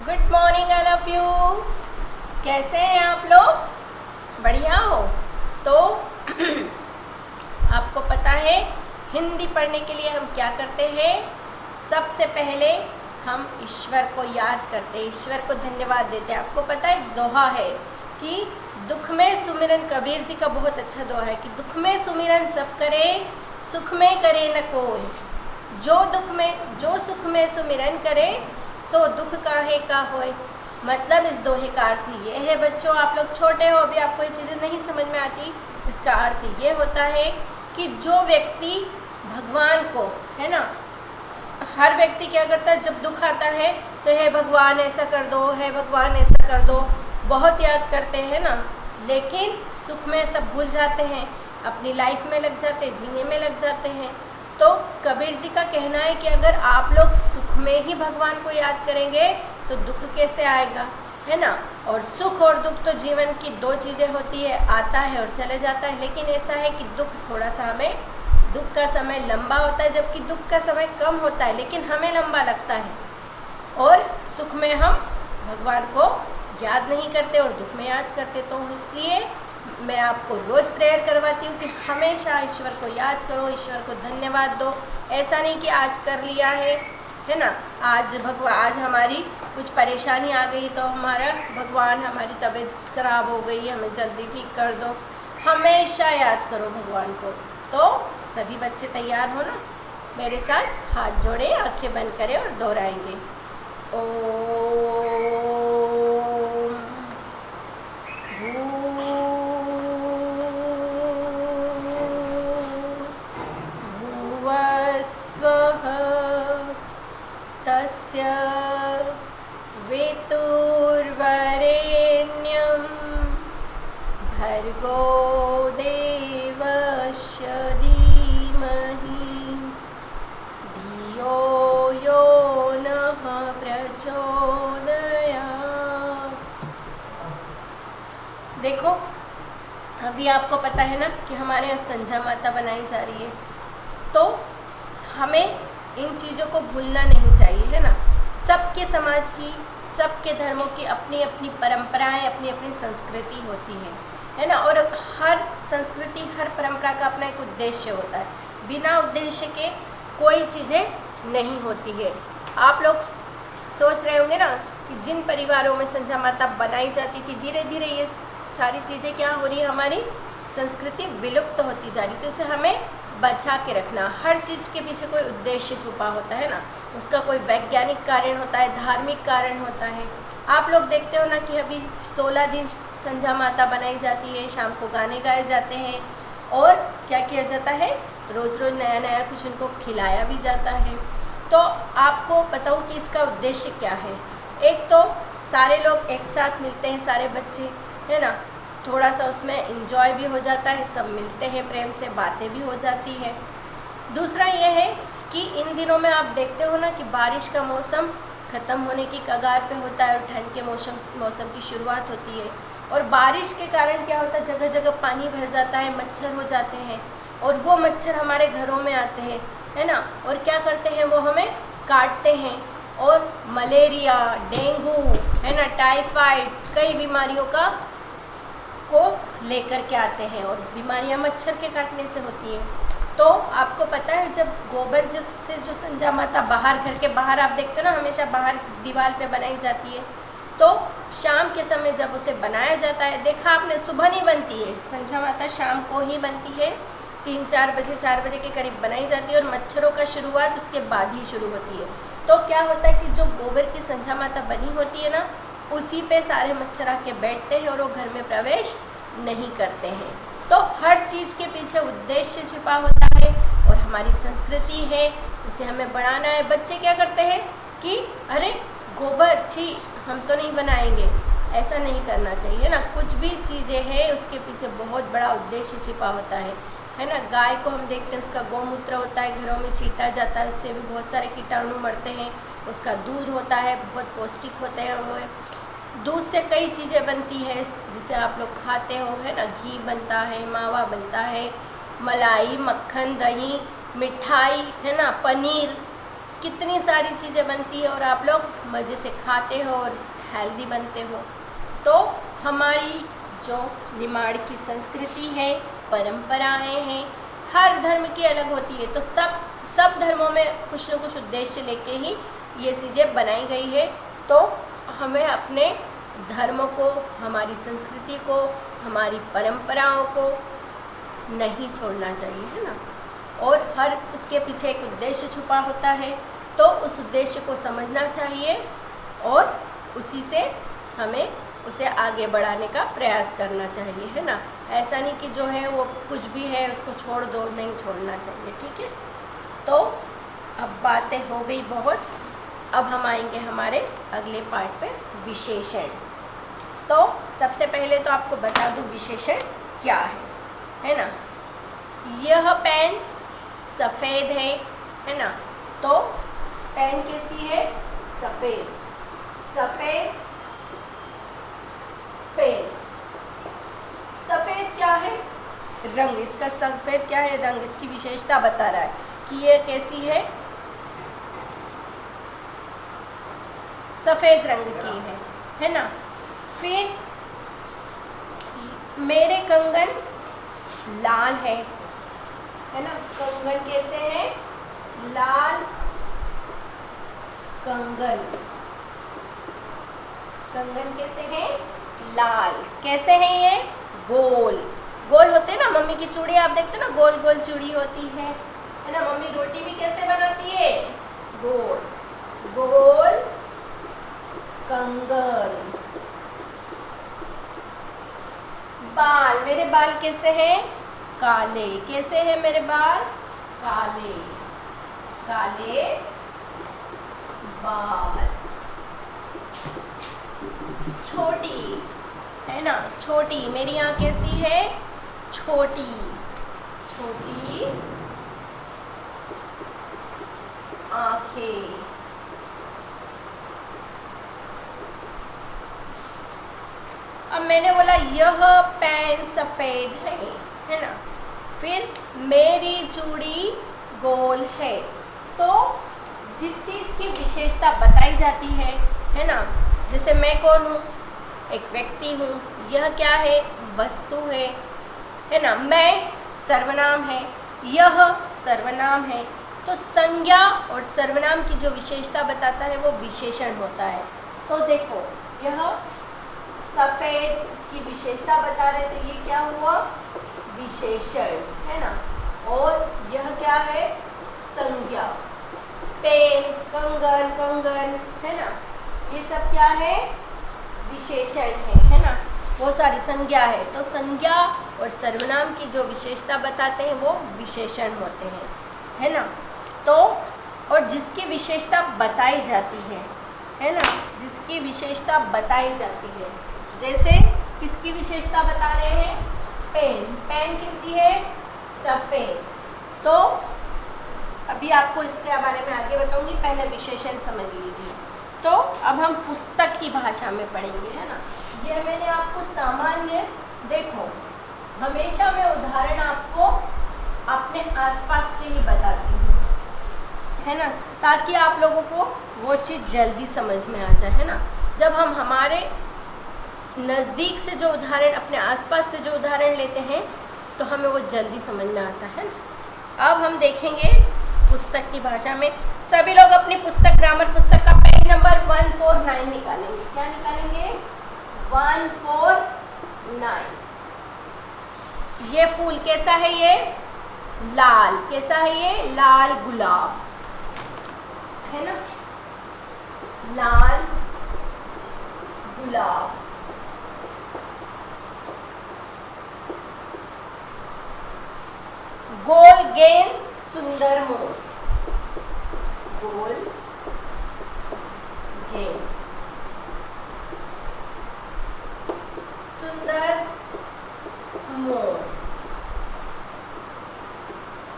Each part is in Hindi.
Good morning all of you. कैसे हैं आप लोग? बढ़िया हो? तो आपको पता है हिंदी पढ़ने के लिए हम क्या करते हैं? सबसे पहले हम ईश्वर को याद करते हैं, ईश्वर को धन्यवाद देते हैं। आपको पता है एक दोहा है कि दुख में सुमिरन, कबीर जी का बहुत अच्छा दोहा है कि दुख में सुमिरन सब करे, सुख में करे न कोई। जो सुख में सुमिरन करे तो दुख काहे का होए। मतलब इस दोहे का अर्थ ये है बच्चों, आप लोग छोटे हो, अभी आपको ये चीज़ें नहीं समझ में आती। इसका अर्थ ये होता है कि जो व्यक्ति भगवान को, है ना, हर व्यक्ति क्या करता है जब दुख आता है तो हे भगवान ऐसा कर दो, हे भगवान ऐसा कर दो, बहुत याद करते हैं ना। लेकिन सुख में सब भूल जाते हैं, अपनी लाइफ में लग जाते हैं, जीने में लग जाते हैं। तो कबीर जी का कहना है कि अगर आप लोग सुख में ही भगवान को याद करेंगे तो दुख कैसे आएगा, है ना। और सुख और दुख तो जीवन की दो चीज़ें होती है, आता है और चले जाता है। लेकिन ऐसा है कि दुख थोड़ा सा हमें, दुख का समय लंबा होता है जबकि दुख का समय कम होता है लेकिन हमें लंबा लगता है। और सुख में हम भगवान को याद नहीं करते और दुख में याद करते। तो इसलिए मैं आपको रोज़ प्रेयर करवाती हूँ कि हमेशा ईश्वर को याद करो, ईश्वर को धन्यवाद दो। ऐसा नहीं कि आज कर लिया है ना, आज हमारी कुछ परेशानी आ गई तो हमारा भगवान, हमारी तबीयत खराब हो गई, हमें जल्दी ठीक कर दो। हमेशा याद करो भगवान को। तो सभी बच्चे तैयार हो ना? मेरे साथ हाथ जोड़े, आंखें बंद करें और दोहराएंगे। ओम भुवस्वः तस्य वितुर्वरेण्यं भर्गो देवस्य धीमहि धियो यो नः प्रचोदयात्। देखो अभी आपको पता है ना कि हमारे यहाँ संध्या माता बनाई जा रही है, तो हमें इन चीज़ों को भूलना नहीं चाहिए, है ना। सबके समाज की, सबके धर्मों की अपनी अपनी परंपराएं, अपनी अपनी संस्कृति होती है ना। और हर संस्कृति, हर परंपरा का अपना एक उद्देश्य होता है। बिना उद्देश्य के कोई चीज़ें नहीं होती है। आप लोग सोच रहे होंगे ना कि जिन परिवारों में संध्या माता बनाई जाती थी, धीरे धीरे ये सारी चीज़ें क्या हो रही है, हमारी संस्कृति विलुप्त होती जा रही। तो इसे हमें बचा के रखना। हर चीज़ के पीछे कोई उद्देश्य छुपा होता है ना, उसका कोई वैज्ञानिक कारण होता है, धार्मिक कारण होता है। आप लोग देखते हो ना कि अभी 16 दिन संध्या माता बनाई जाती है, शाम को गाने गाए जाते हैं और क्या किया जाता है, रोज़ रोज़ नया नया कुछ उनको खिलाया भी जाता है। तो आपको बताऊँ कि इसका उद्देश्य क्या है। एक तो सारे लोग एक साथ मिलते हैं, सारे बच्चे, है ना, थोड़ा सा उसमें एंजॉय भी हो जाता है, सब मिलते हैं प्रेम से, बातें भी हो जाती है। दूसरा ये है कि इन दिनों में आप देखते हो ना कि बारिश का मौसम ख़त्म होने की कगार पे होता है और ठंड के मौसम की शुरुआत होती है। और बारिश के कारण क्या होता है, जगह जगह पानी भर जाता है, मच्छर हो जाते हैं और वो मच्छर हमारे घरों में आते हैं, है ना। और क्या करते हैं, वो हमें काटते हैं और मलेरिया, डेंगू, है ना, टाइफाइड, कई बीमारियों को लेकर के आते हैं। और बीमारियां मच्छर के काटने से होती है। तो आपको पता है जब गोबर से जो संध्या माता बाहर, घर के बाहर आप देखते हो ना, हमेशा बाहर दीवार पे बनाई जाती है। तो शाम के समय जब उसे बनाया जाता है, देखा आपने, सुबह नहीं बनती है संध्या माता, शाम को ही बनती है, 3-4 बजे, 4 बजे के करीब बनाई जाती है और मच्छरों का शुरुआत उसके बाद ही शुरू होती है। तो क्या होता है कि जो गोबर की संध्या माता बनी होती है ना, उसी पे सारे मच्छर आके बैठते हैं और वो घर में प्रवेश नहीं करते हैं। तो हर चीज़ के पीछे उद्देश्य छिपा होता है और हमारी संस्कृति है, उसे हमें बढ़ाना है। बच्चे क्या करते हैं कि अरे गोबर, छी, हम तो नहीं बनाएंगे, ऐसा नहीं करना चाहिए ना। कुछ भी चीज़ें हैं उसके पीछे बहुत बड़ा उद्देश्य छिपा होता है ना। गाय को हम देखते हैं, उसका गौमूत्र होता है, घरों में छीटा जाता है, उससे भी बहुत सारे कीटाणु मरते हैं। उसका दूध होता है, बहुत पौष्टिक होते हैं वो। दूध से कई चीज़ें बनती है जिसे आप लोग खाते हो, है ना। घी बनता है, मावा बनता है, मलाई, मक्खन, दही, मिठाई, है ना, पनीर, कितनी सारी चीज़ें बनती है और आप लोग मज़े से खाते हो और हेल्दी बनते हो। तो हमारी जो निमाड़ की संस्कृति है, परंपराएं हैं, हर धर्म की अलग होती है। तो सब धर्मों में कुछ न कुछ उद्देश्य लेके ही ये चीज़ें बनाई गई है। तो हमें अपने धर्मों को, हमारी संस्कृति को, हमारी परंपराओं को नहीं छोड़ना चाहिए, है ना। और हर उसके पीछे एक उद्देश्य छुपा होता है, तो उस उद्देश्य को समझना चाहिए और उसी से हमें उसे आगे बढ़ाने का प्रयास करना चाहिए, है ना। ऐसा नहीं कि जो है वो कुछ भी है उसको छोड़ दो, नहीं छोड़ना चाहिए, ठीक है। तो अब बातें हो गई बहुत, अब हम आएंगे हमारे अगले पार्ट पे, विशेषण। तो सबसे पहले तो आपको बता दूं विशेषण क्या है ना। यह पेन सफ़ेद है ना। तो पेन कैसी है? सफ़ेद, सफ़ेद पेन। सफ़ेद क्या है? रंग। इसका सफ़ेद क्या है? रंग। इसकी विशेषता बता रहा है कि ये कैसी है, सफ़ेद रंग की है ना। फिर मेरे कंगन लाल है ना। कंगन कैसे है? लाल कंगन। कंगन कैसे है? लाल। कैसे है ये? गोल। गोल होते हैं ना, मम्मी की चूड़ी आप देखते हो ना, गोल गोल चूड़ी होती है ना। मम्मी रोटी भी कैसे बनाती है? गोल। गोल कंगन। बाल। मेरे बाल कैसे हैं? काले। कैसे हैं मेरे बाल? काले। काले बाल। छोटी है ना। छोटी। मेरी आँख कैसी है? छोटी। छोटी आँखें। अब मैंने बोला यह पेन सफ़ेद है ना। फिर मेरी चूड़ी गोल है। तो जिस चीज़ की विशेषता बताई जाती है ना। जैसे मैं कौन हूँ? एक व्यक्ति हूँ। यह क्या है? वस्तु है ना। मैं सर्वनाम है, यह सर्वनाम है। तो संज्ञा और सर्वनाम की जो विशेषता बताता है वो विशेषण होता है। तो देखो, यह सफ़ेद, इसकी विशेषता बता रहे थे, ये क्या हुआ? विशेषण, है ना। और यह क्या है? संज्ञा। पेन, कंगन, कंगन, है ना, ये सब क्या है? विशेषण है ना। वो सारी संज्ञा है। तो संज्ञा और सर्वनाम की जो विशेषता बताते हैं वो विशेषण होते हैं, है ना। तो और जिसकी विशेषता बताई जाती है ना, जिसकी विशेषता बताई जाती है, जैसे किसकी विशेषता बता रहे हैं? पेन। पेन कैसी है? सफ़ेद। तो अभी आपको इसके बारे में आगे बताऊंगी, पहले विशेषण समझ लीजिए। तो अब हम पुस्तक की भाषा में पढ़ेंगे, है ना। यह मैंने आपको सामान्य, देखो हमेशा मैं उदाहरण आपको अपने आसपास के ही बताती हूँ, है ना, ताकि आप लोगों को वो चीज़ जल्दी समझ में आ जाए, है ना। जब हम हमारे नज़दीक से जो उदाहरण, अपने आसपास से जो उदाहरण लेते हैं तो हमें वो जल्दी समझ में आता है ना। अब हम देखेंगे पुस्तक की भाषा में। सभी लोग अपनी पुस्तक, ग्रामर पुस्तक का पेज नंबर 149 निकालेंगे। क्या निकालेंगे? 149। ये फूल कैसा है? ये लाल। कैसा है ये? लाल गुलाब, है ना, लाल गुलाब। गोल गेंद, सुंदर मोर। गोल गेंद, सुंदर मोर।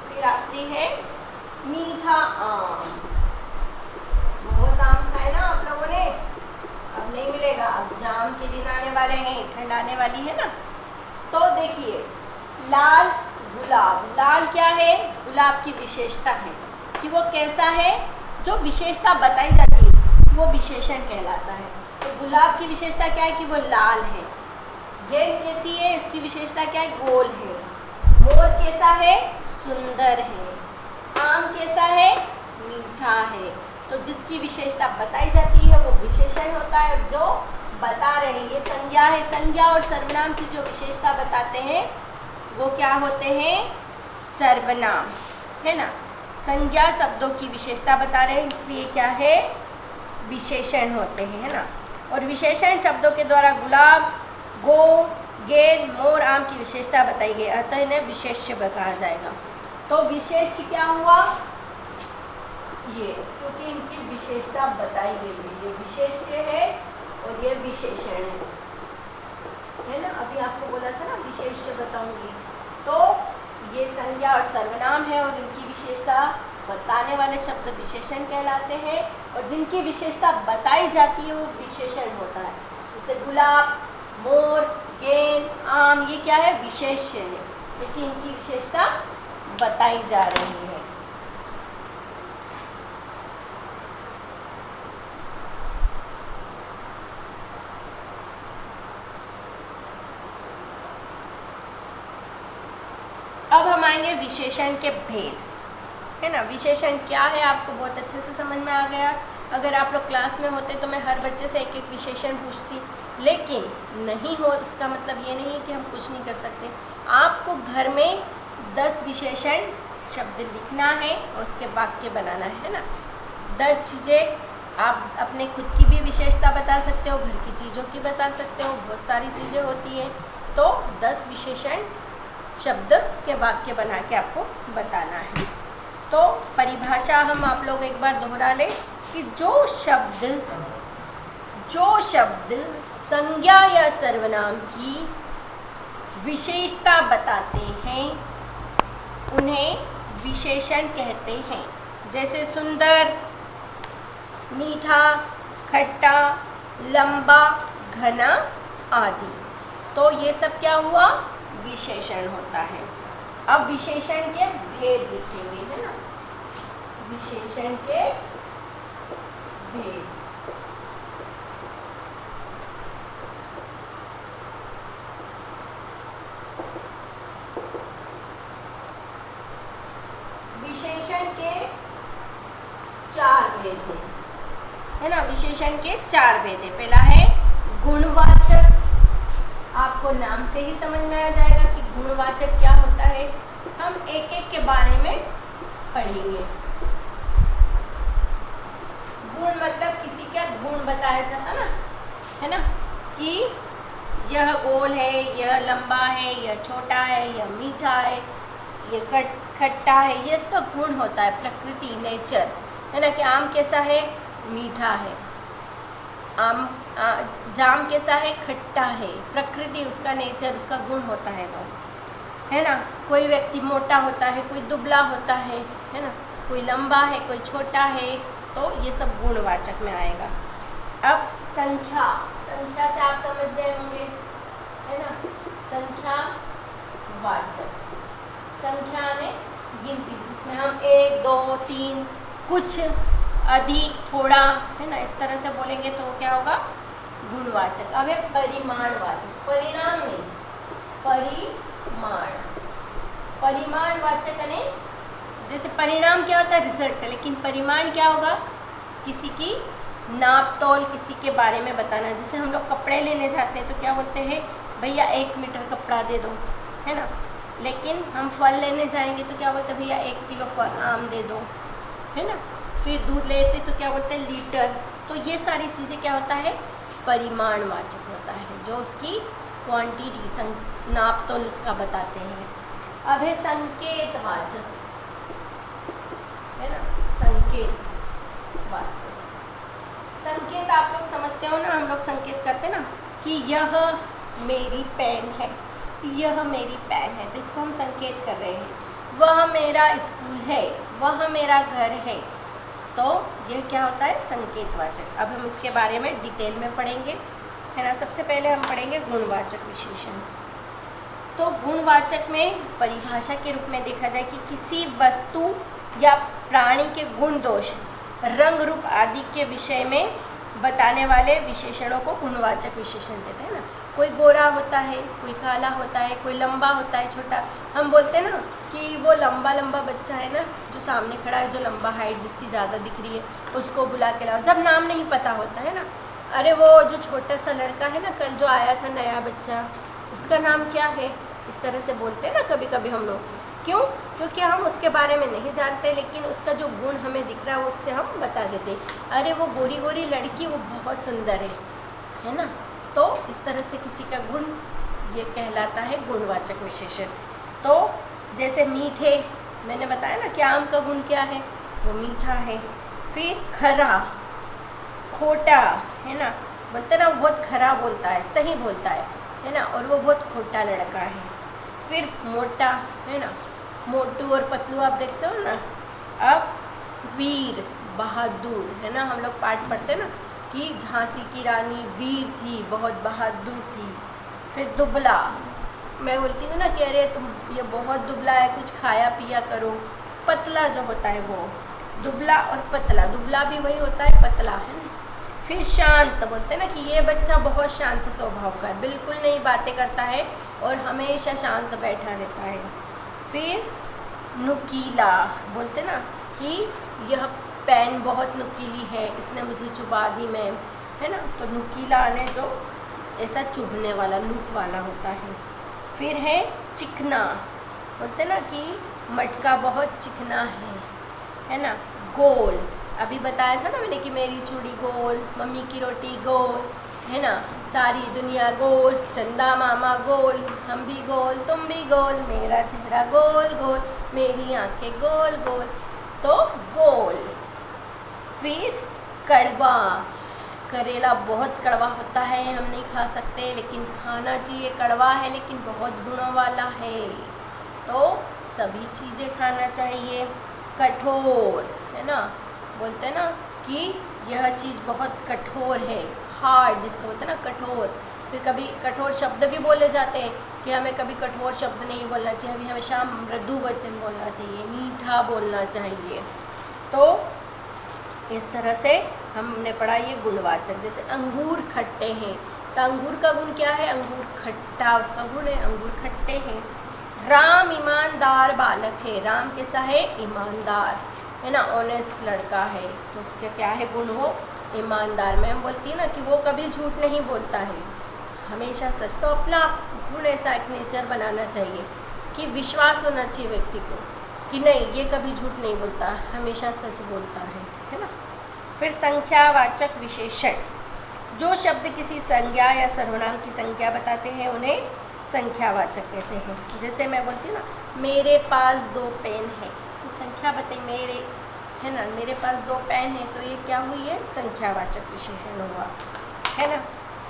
फिर आती है मीठा आम। बहुत आम खाए ना आप लोगों ने, अब नहीं मिलेगा, अब जाम के दिन आने वाले हैं, ठंड आने वाली है ना। तो देखिए, लाल गुलाब। लाल क्या है? गुलाब की विशेषता है कि वो कैसा है? जो विशेषता बताई जाती है वो विशेषण कहलाता है। तो गुलाब की विशेषता क्या है कि वो लाल है। गेंद कैसी है, इसकी विशेषता क्या है, गोल है। मोर कैसा है, सुंदर है। आम कैसा है, मीठा है। तो जिसकी विशेषता बताई जाती है वो विशेषण होता है। जो बता रहे हैं ये संज्ञा है। संज्ञा और सर्वनाम की जो विशेषता बताते हैं वो क्या होते हैं, सर्वनाम, है ना। संज्ञा शब्दों की विशेषता बता रहे हैं, इसलिए क्या है, विशेषण होते हैं, है ना। और विशेषण शब्दों के द्वारा गुलाब, गो, गेंद, मोर, आम की विशेषता बताई गई, अतः इन्हें विशेष्य कहा जाएगा। तो विशेष्य क्या हुआ, ये, क्योंकि इनकी विशेषता बताई गई है। ये विशेष्य है और ये विशेषण है ना। अभी आपको बोला था ना विशेष्य बताऊंगी। तो ये संज्ञा और सर्वनाम है और इनकी विशेषता बताने वाले शब्द विशेषण कहलाते हैं, और जिनकी विशेषता बताई जाती है वो विशेषण होता है। जैसे गुलाब, मोर, गेंद, आम, ये क्या है, विशेष्य है, क्योंकि इनकी विशेषता बताई जा रही है। अब हम आएंगे विशेषण के भेद, है ना। विशेषण क्या है आपको बहुत अच्छे से समझ में आ गया। अगर आप लोग क्लास में होते तो मैं हर बच्चे से एक एक विशेषण पूछती, लेकिन नहीं हो इसका मतलब ये नहीं कि हम कुछ नहीं कर सकते। आपको घर में 10 विशेषण शब्द लिखना है और उसके वाक्य बनाना है ना। 10 चीज़ें आप अपने खुद की भी विशेषता बता सकते हो, घर की चीज़ों की बता सकते हो, बहुत सारी चीज़ें होती हैं। तो 10 विशेषण शब्द के वाक्य बना के आपको बताना है। तो परिभाषा हम आप लोग एक बार दोहरा लें कि जो शब्द संज्ञा या सर्वनाम की विशेषता बताते हैं उन्हें विशेषण कहते हैं। जैसे सुंदर, मीठा, खट्टा, लंबा, घना आदि। तो ये सब क्या हुआ, विशेषण होता है। अब विशेषण के भेद लिखेंगे, है ना। विशेषण के भेद, विशेषण के 4 भेद हैं, है ना। विशेषण के 4 भेद है। पहला है गुणवाचक। आपको नाम से ही समझ में आ जाएगा कि गुणवाचक क्या होता है। हम एक एक के बारे में पढ़ेंगे। गुण मतलब किसी का गुण बताया जाता ना, है ना, कि यह गोल है, यह लंबा है, यह छोटा है, यह मीठा है, यह खट्टा है, ये इसका गुण होता है, प्रकृति, नेचर, है ना। कि आम कैसा है, मीठा है। जाम कैसा है, खट्टा है। प्रकृति, उसका नेचर, उसका गुण होता है वो, है ना। कोई व्यक्ति मोटा होता है, कोई दुबला होता है ना। कोई लंबा है, कोई छोटा है। तो ये सब गुणवाचक में आएगा। अब संख्या, संख्या से आप समझ गए होंगे, है ना। संख्या वाचक, संख्या ने गिनती, जिसमें हम 1, 2, 3, कुछ, अधिक, थोड़ा, है ना, इस तरह से बोलेंगे तो क्या होगा, गुणवाचक। अब है परिमाणवाचक, परिणाम नहीं, परिमाण। परिमाणवाचक यानी जैसे परिणाम क्या होता है, रिजल्ट, लेकिन परिमाण क्या होगा, किसी की नाप तोल, किसी के बारे में बताना। जैसे हम लोग कपड़े लेने जाते हैं तो क्या बोलते हैं, भैया 1 मीटर कपड़ा दे दो, है ना। लेकिन हम फल लेने जाएंगे तो क्या बोलते हैं, भैया 1 किलो आम दे दो, है ना। फिर दूध लेते तो क्या बोलते हैं, लीटर। तो ये सारी चीज़ें क्या होता है, परिमाणवाचक होता है, जो उसकी क्वांटिटी, नाप तोल उसका बताते हैं। अब है संकेतवाचक, है ना, संकेतवाचक। संकेत आप लोग समझते हो ना, हम लोग संकेत करते ना कि यह मेरी पेन है, यह मेरी पेन है, तो इसको हम संकेत कर रहे हैं। वह मेरा स्कूल है, वह मेरा घर है। तो यह क्या होता है, संकेतवाचक। अब हम इसके बारे में डिटेल में पढ़ेंगे, है ना। सबसे पहले हम पढ़ेंगे गुणवाचक विशेषण। तो गुणवाचक में परिभाषा के रूप में देखा जाए कि किसी वस्तु या प्राणी के गुण दोष रंग रूप आदि के विषय में बताने वाले विशेषणों को गुणवाचक विशेषण कहते हैं ना। कोई गोरा होता है, कोई काला होता है, कोई लंबा होता है, छोटा। हम बोलते हैं ना कि वो लंबा लंबा बच्चा है ना जो सामने खड़ा है, जो लंबा हाइट जिसकी ज़्यादा दिख रही है, उसको बुला के लाओ, जब नाम नहीं पता होता है ना। अरे वो जो छोटा सा लड़का है ना, कल जो आया था नया बच्चा, उसका नाम क्या है, इस तरह से बोलते हैं ना कभी कभी हम लोग। क्यों? क्योंकि हम उसके बारे में नहीं जानते, लेकिन उसका जो गुण हमें दिख रहा है उससे हम बता देते, अरे वो गोरी गोरी लड़की वो बहुत सुंदर है ना। तो इस तरह से किसी का गुण ये कहलाता है गुणवाचक विशेषण। तो जैसे मीठे, मैंने बताया ना कि आम का गुण क्या है, वो मीठा है। फिर खरा, खोटा है ना, बोलते ना वो बहुत खरा बोलता है, सही बोलता है ना, और वो बहुत खोटा लड़का है। फिर मोटा है ना, मोटू और पतलू आप देखते हो ना। अब वीर, बहादुर है ना, हम लोग पाठ पढ़ते हैं ना कि झांसी की रानी वीर थी, बहुत बहादुर थी। फिर दुबला, मैं बोलती हूँ ना कि अरे तुम ये बहुत दुबला है, कुछ खाया पिया करो। पतला जो होता है वो, दुबला और पतला, दुबला भी वही होता है, पतला है ना। फिर शांत, बोलते हैं ना कि ये बच्चा बहुत शांत स्वभाव का है, बिल्कुल नहीं बातें करता है और हमेशा शांत बैठा रहता है। फिर नुकीला, बोलते ना कि यह पेन बहुत नुकीली है, इसने मुझे चुबा दी मैम, है ना। तो नुकीला आने जो ऐसा चुभने वाला, नुक वाला होता है। फिर है चिकना, बोलते ना कि मटका बहुत चिकना है ना। गोल, अभी बताया था ना मैंने कि मेरी चूड़ी गोल, मम्मी की रोटी गोल, है ना। सारी दुनिया गोल, चंदा मामा गोल, हम भी गोल, तुम भी गोल, मेरा चेहरा गोल गोल, मेरी आंखें गोल गोल। तो गोल। फिर कड़वा, करेला बहुत कड़वा होता है, हम नहीं खा सकते, लेकिन खाना चाहिए। कड़वा है लेकिन बहुत गुणों वाला है, तो सभी चीज़ें खाना चाहिए। कठोर है ना, बोलते हैं ना कि यह चीज़ बहुत कठोर है, हार्ड जिसको बोलते हैं ना कठोर। फिर कभी कठोर शब्द भी बोले जाते हैं कि हमें कभी कठोर शब्द नहीं बोलना चाहिए, हमें हमेशा मृदु वचन बोलना चाहिए, मीठा बोलना चाहिए। तो इस तरह से हमने पढ़ा ये गुणवाचक। जैसे अंगूर खट्टे हैं, तो अंगूर का गुण क्या है, अंगूर खट्टा उसका गुण है, अंगूर खट्टे हैं। राम ईमानदार बालक है, राम कैसा है, ईमानदार है ना, ऑनेस्ट लड़का है, तो उसका क्या है गुण, वो ईमानदार। मैम बोलती है ना कि वो कभी झूठ नहीं बोलता है, हमेशा सच। तो अपना गुण ऐसा एक नेचर बनाना चाहिए कि विश्वास होना चाहिए व्यक्ति को कि नहीं ये कभी झूठ नहीं बोलता, हमेशा सच बोलता है ना। फिर संख्यावाचक विशेषण, जो शब्द किसी संज्ञा या सर्वनाम की संख्या बताते हैं उन्हें संख्यावाचक कहते हैं। जैसे मैं बोलती हूँ ना मेरे पास 2 पेन है, तो संख्या बताई मेरे, है ना, मेरे पास 2 पेन है, तो ये क्या हुई है, संख्यावाचक विशेषण हुआ, है ना।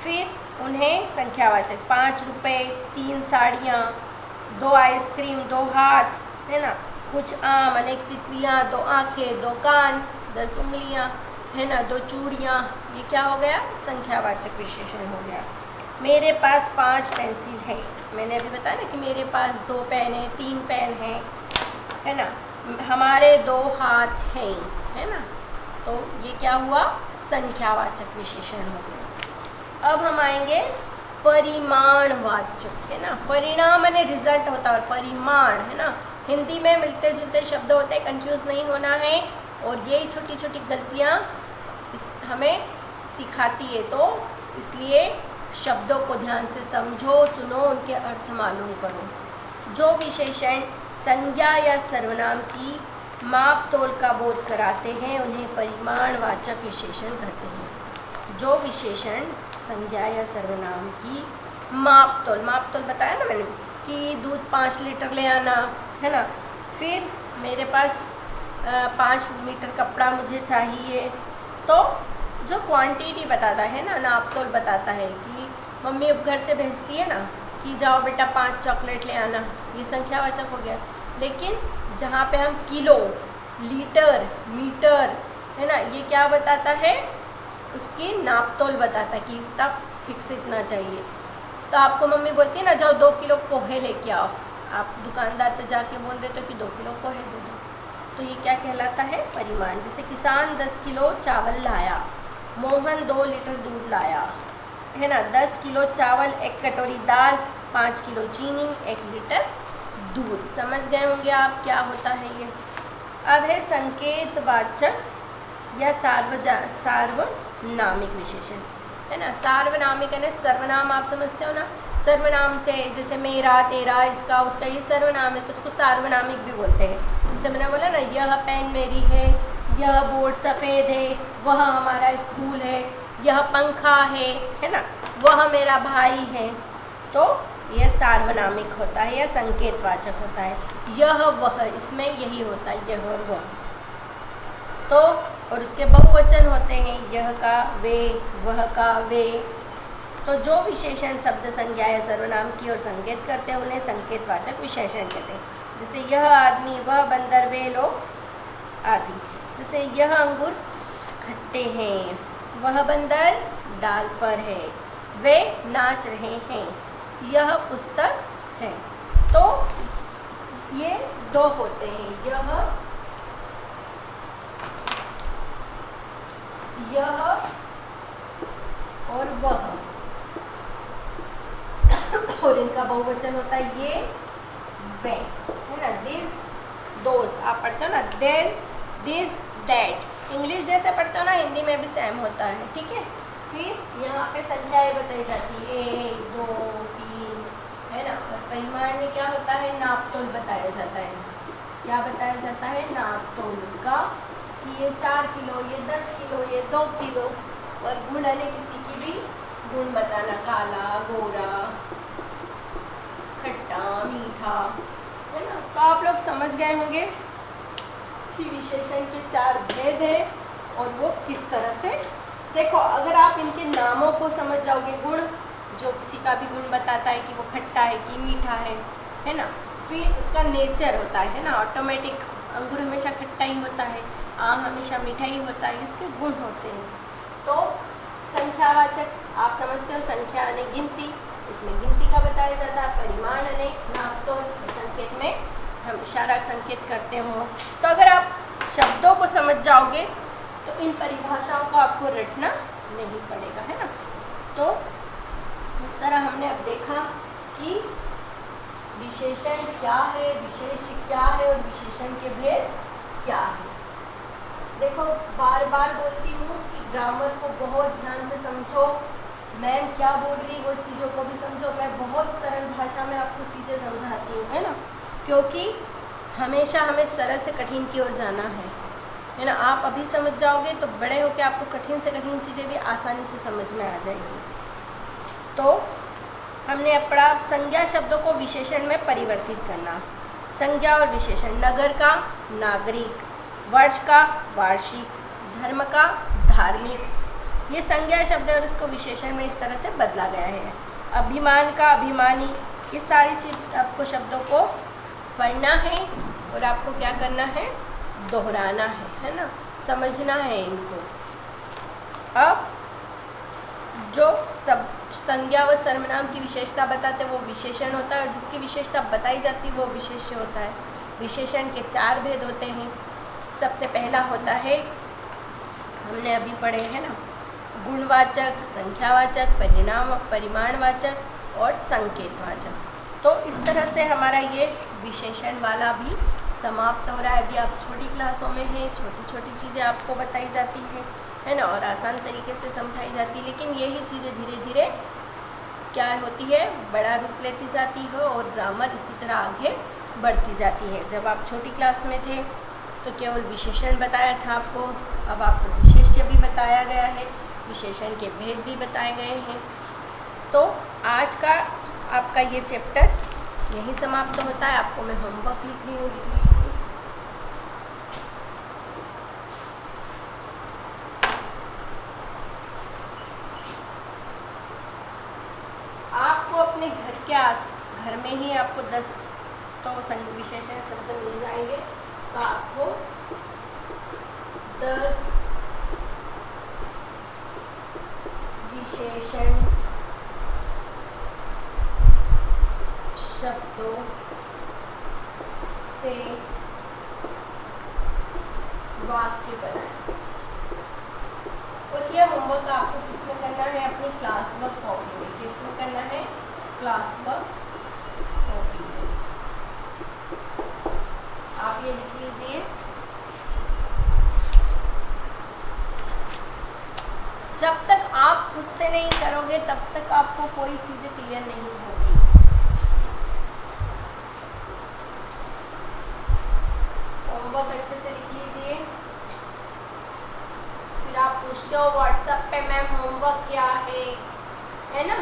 फिर उन्हें संख्यावाचक 5 रुपये, 3 साड़ियाँ, 2 आइसक्रीम, 2 हाथ, है ना, कुछ आम, अनेक तितलियाँ, 2 आँखें, 2 कान, 10 उंगलियाँ, है ना, 2 चूड़ियाँ, ये क्या हो गया, संख्यावाचक विशेषण हो गया। मेरे पास 5 पेंसिल है, मैंने अभी बताया ना कि मेरे पास 2 पेन है, 3 पेन है ना। हमारे 2 हाथ हैं, है ना, तो ये क्या हुआ, संख्यावाचक विशेषण हो गया। अब हम आएंगे परिमाणवाचक, है ना। परिणाम माने रिजल्ट होता है और परिमाण, है ना, हिंदी में मिलते जुलते शब्द होते हैं, कंफ्यूज नहीं होना है। और यही छोटी छोटी गलतियाँ हमें सिखाती है, तो इसलिए शब्दों को ध्यान से समझो, सुनो, उनके अर्थ मालूम करो। जो विशेषण संज्ञा या सर्वनाम की माप तोल का बोध कराते हैं उन्हें परिमाणवाचक विशेषण कहते हैं। जो विशेषण संज्ञा या सर्वनाम की माप तोल बताया ना मैंने कि दूध 5 लीटर ले आना, है ना। फिर मेरे पास 5 मीटर कपड़ा मुझे चाहिए, तो जो क्वांटिटी बताता है ना, नाप तोल बताता है कि मम्मी अब घर से भेजती है ना कि जाओ बेटा 5 चॉकलेट ले आना, ये संख्यावाचक हो गया। लेकिन जहाँ पे हम किलो, लीटर, मीटर, है ना, ये क्या बताता है, उसकी नाप तोल बताता है कि इतना फिक्स इतना चाहिए। तो आपको मम्मी बोलती है ना जाओ 2 किलो पोहे लेके आओ, आप दुकानदार पे जाके बोल देते हो कि 2 किलो पोहे दे दो, तो ये क्या कहलाता है? परिमाण। जैसे किसान 10 किलो चावल लाया, मोहन 2 लीटर दूध लाया, है ना। 10 किलो चावल, 1 कटोरी दाल, 5 किलो चीनी, 1 लीटर दूध। समझ गए होंगे आप क्या होता है ये। अब है संकेतवाचक या सार्वनामिक विशेषण, है ना। सार्वनामिक है ना, सर्वनाम आप समझते हो ना। सर्वनाम से जैसे मेरा, तेरा, इसका, उसका, ये सर्वनाम है तो उसको सार्वनामिक भी बोलते हैं। जैसे मैंने बोला ना, यह पेन मेरी है, यह बोर्ड सफ़ेद है, वह हमारा स्कूल है, यह पंखा है ना, वह मेरा भाई है। तो यह सार्वनामिक होता है या संकेतवाचक होता है। यह वह, इसमें यही होता है, यह और वह। तो और उसके बहुवचन होते हैं, यह का वे, वह का वे। तो जो विशेषण शब्द संज्ञा या सर्वनाम की ओर संकेत करते हैं उन्हें संकेतवाचक विशेषण कहते हैं। जैसे यह आदमी, वह बंदर, वे लोग आदि। जैसे यह अंगूर खट्टे हैं, वह बंदर डाल पर है, वे नाच रहे हैं, यह पुस्तक है। तो ये 2 होते हैं, यह और वह, और इनका बहुवचन होता है ये, वे, है ना। दिस, दोज आप पढ़ते हो ना, देर, दिस, दैट। इंग्लिश जैसे पढ़ते हो ना, हिंदी में भी सेम होता है, ठीक है। फिर यहाँ पे संख्याएं बताई जाती है, 1, 2, 3, है ना। और परिमाण में क्या होता है? नापतोल बताया जाता है। क्या बताया जाता है? नापतोल उसका, कि ये 4 किलो, ये 10 किलो, ये 2 किलो। और गुण यानी किसी की भी गुण बताना, काला, गोरा, खट्टा, मीठा, है ना। तो आप लोग समझ गए होंगे कि विशेषण के 4 भेद हैं और वो किस तरह से। देखो, अगर आप इनके नामों को समझ जाओगे, गुण जो किसी का भी गुण बताता है कि वो खट्टा है कि मीठा है ना। फिर उसका नेचर होता है ना, ऑटोमेटिक। अंगूर हमेशा खट्टा ही होता है, आम हमेशा मीठा ही होता है, इसके गुण होते हैं। तो संख्यावाचक आप समझते हो, संख्या यानी गिनती, इसमें गिनती का बताया जाता है। परिमाण यानी नापतोल, संकेत में हम इशारा संकेत करते हो। तो अगर आप शब्दों को समझ जाओगे तो इन परिभाषाओं को आपको रटना नहीं पड़ेगा, है ना। तो इस तरह हमने अब देखा कि विशेषण क्या है, विशेष क्या है और विशेषण के भेद क्या है। देखो, बार बार बोलती हूँ कि ग्रामर को बहुत ध्यान से समझो। मैम क्या बोल रही वो चीज़ों को भी समझो। मैं बहुत सरल भाषा में आपको चीज़ें समझाती हूँ, है ना, क्योंकि हमेशा हमें सरल से कठिन की ओर जाना है ना। आप अभी समझ जाओगे तो बड़े होकर आपको कठिन से कठिन चीज़ें भी आसानी से समझ में आ जाएगी। तो हमने अब पढ़ा संज्ञा शब्दों को विशेषण में परिवर्तित करना। संज्ञा और विशेषण, नगर का नागरिक, वर्ष का वार्षिक, धर्म का धार्मिक, ये संज्ञा शब्द है और इसको विशेषण में इस तरह से बदला गया है। अभिमान का अभिमानी, ये सारी चीज आपको शब्दों को पढ़ना है और आपको क्या करना है? दोहराना है ना, समझना है इनको। अब जो सब संज्ञा व सर्वनाम की विशेषता बताते वो विशेषण होता है और जिसकी विशेषता बताई जाती वो विशेष्य होता है। विशेषण के 4 भेद होते हैं। सबसे पहला होता है, हमने अभी पढ़े हैं ना, गुणवाचक, संख्यावाचक, परिमाणवाचक और संकेतवाचक। तो इस तरह से हमारा ये विशेषण वाला भी समाप्त हो रहा है। अभी आप छोटी क्लासों में हैं, छोटी छोटी चीज़ें आपको बताई जाती है ना, और आसान तरीके से समझाई जाती है। लेकिन यही चीज़ें धीरे धीरे क्या होती है, बड़ा रूप लेती जाती है और ग्रामर इसी तरह आगे बढ़ती जाती है। जब आप छोटी क्लास में थे तो केवल विशेषण बताया था आपको, अब आपको विशेष्य भी बताया गया है, विशेषण के भेद भी बताए गए हैं। तो आज का आपका ये चैप्टर यहीं समाप्त होता है। आपको मैं होमवर्क लिख रही हूँ, लिख लीजिए। आपको अपने घर में ही आपको 10 तो विशेषण शब्द मिल जाएंगे। तो आपको 10 विशेषण शब्दों से वाक्य बनाएं। और ये होमवर्क आपको किसमें करना है? अपनी क्लास वर्क कॉपी में। किसमें करना है? क्लास वर्क कॉपी में। आप ये लिख लीजिए। जब तक आप खुद से नहीं करोगे तब तक आपको कोई चीजें क्लियर नहीं होगी। होमवर्क अच्छे से लिख लीजिए। फिर आप पूछते हो व्हाट्सएप पे मैम होमवर्क क्या है ना?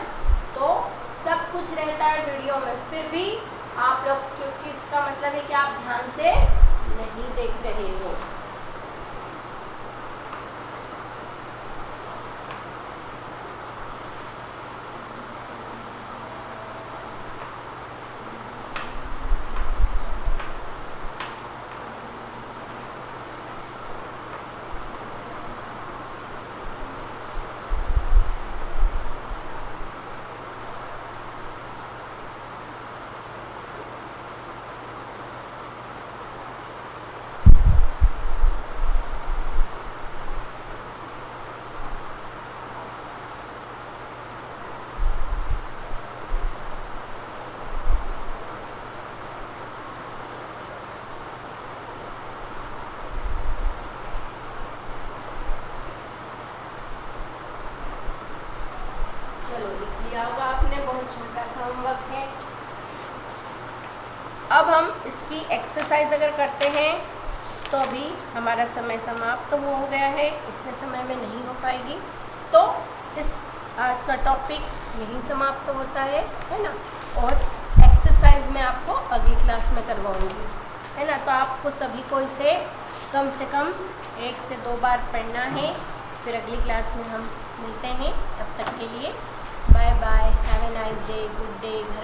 तो सब कुछ रहता है वीडियो में, फिर भी आप लोग, क्योंकि इसका मतलब है कि आप ध्यान से नहीं देख रहे हो। चलो लिख लिया होगा आपने, बहुत छोटा सा होमवर्क है। अब हम इसकी एक्सरसाइज अगर करते हैं तो अभी हमारा समय समाप्त तो वो हो गया है, इतने समय में नहीं हो पाएगी, तो इस आज का टॉपिक यहीं समाप्त तो होता है ना। और एक्सरसाइज में आपको अगली क्लास में करवाऊंगी, है ना। तो आपको सभी को इसे कम से कम 1 से 2 बार पढ़ना है। फिर अगली क्लास में हम मिलते हैं, तब तक के लिए बाय बाय।